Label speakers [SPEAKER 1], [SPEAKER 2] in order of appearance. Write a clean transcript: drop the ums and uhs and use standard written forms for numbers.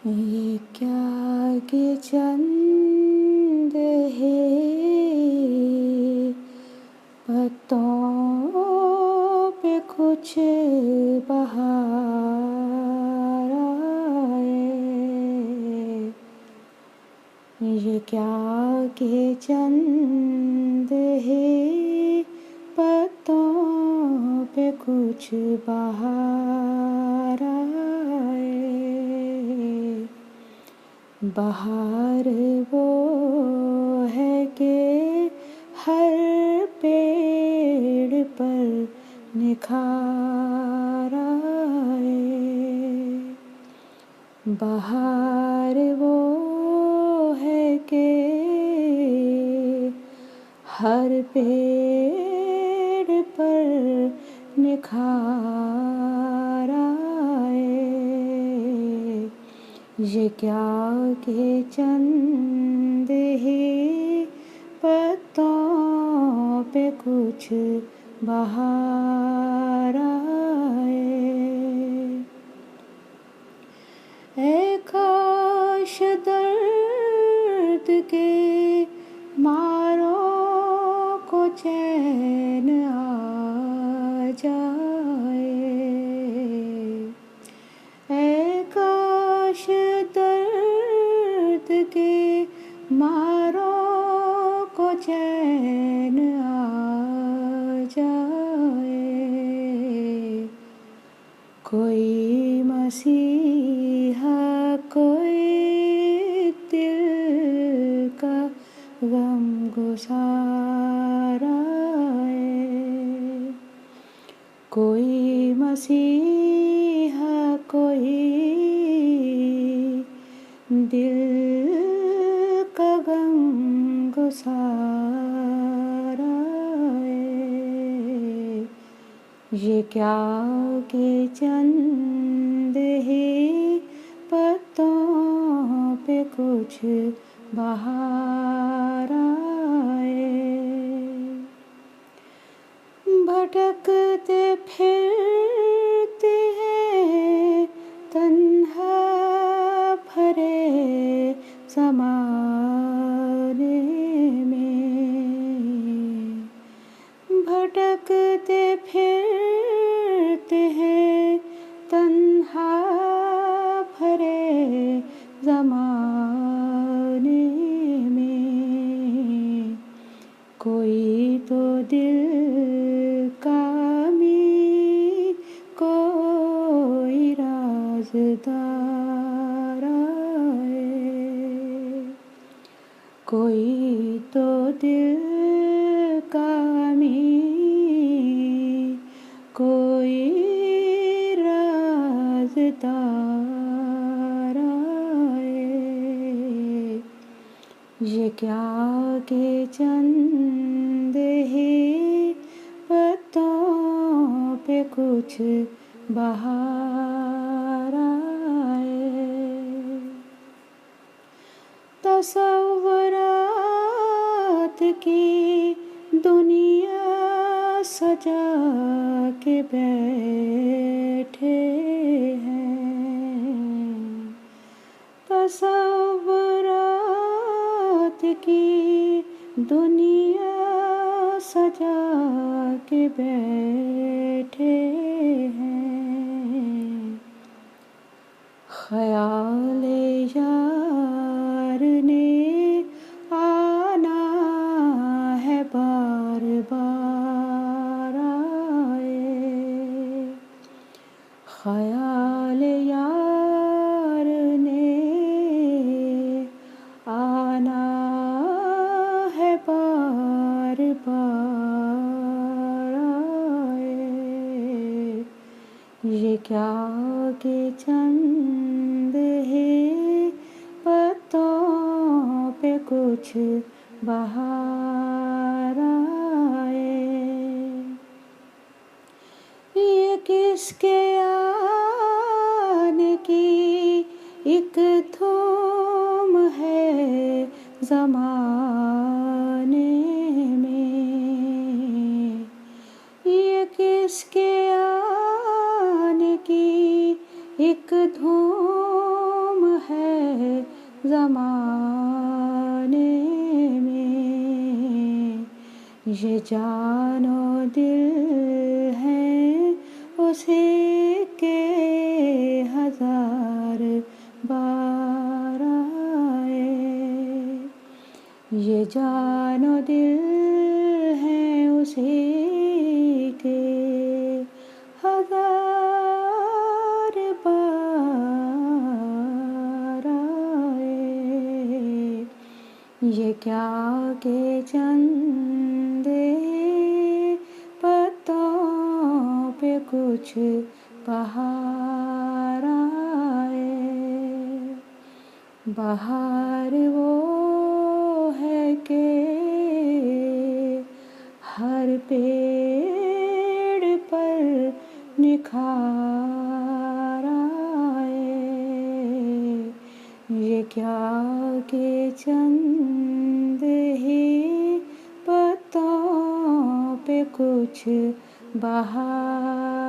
[SPEAKER 1] ये क्या के चंद है, पत्तों पे कुछ बहार आए। ये क्या के चंद है, पत्तों पे कुछ बहार आए। बहार वो है कि हर पेड़ पर निखार आए। बहार वो है कि हर पेड़ पर निखार आए। ये क्या के चंद है, पत्तों पे कुछ बहार आए। ऐ काश दर्द के मारों को चैन आ जाए। ऐ काश दर्द के मारों को चैन आ जाए। कोई मसीहा कोई दिल का गम गुसार आए। कोई मसीहा कोई दिल का गम गुसार आए। ये क्या के चंद है, पत्तों पे कुछ बहार आए। भटकते फिरते हैं तन्हा भरे ज़माने में। भटकते फिरते हैं तन्हा भरे ज़माने में। कोई तो दिल का मीर, कोई राज़दार आए। कोई तो दिल का मीर, कोई राज़दार आए। ये क्या के चंद है, पत्तों पे कुछ बहार आए। तसव्वुरात की दुनिया सजा के बैठे हैं। तसव्वुरात की दुनिया सजा के बैठे हैं। ख़याल यार ने आना है बार बार आए। ख़याल यार ने आना है बार बार आए। ये क्या के चंद है, पत्तों पे कुछ बहार आए। ये किसके आने की एक धूम है ज़माने में। ये किसके आने की एक धूम है ज़माने में। ये जानो दिल है उसी के हजार बार आए। ये जानो दिल है उसी के हजार बार आए। ये क्या के चंदे पत्तों पे कुछ बहार आए। बहार वो है कि हर पेड़ पर निखार आए। ये क्या के चंद ही पत्तों पे कुछ बहार